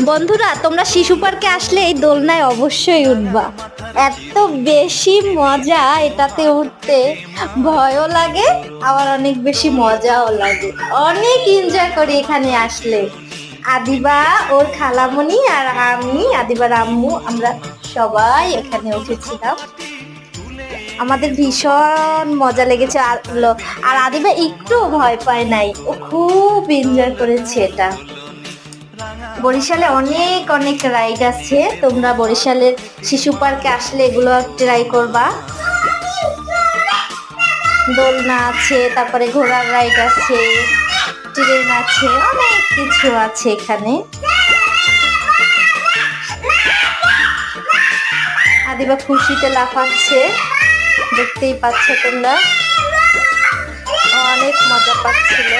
বন্ধুরা, তোমরা শিশু পার্কে আসলে এই দোলনায় অবশ্যই উঠবা। এত বেশি মজা এটাতে উঠতে, ভয়ও লাগে আবার অনেক বেশি মজাও লাগে। অনেক এনজয় করি এখানে আসলে। আদিবা, ওর খালামণি আর আমি, আদিবার আম্মু, আমরা সবাই এখানে উঠেছিলাম। আমাদের ভীষণ মজা লেগেছে। আর আদিবা একটু ভয় পায় নাই, ও খুব এনজয় করেছে এটা। বরিশালে অনেক অনেক রাইড আছে, তোমরা বরিশালের শিশু পার্কে আসলে এগুলো ট্রাই করবা। দোলনা আছে, তারপরে ঘোড়ার রাইড আছে, ট্রেন আছে, অনেক কিছু আছে এখানে। আদিবা খুশিতে লাফাচ্ছে, দেখতেই পাচ্ছ তোমরা, অনেক মজা পাচ্ছিল।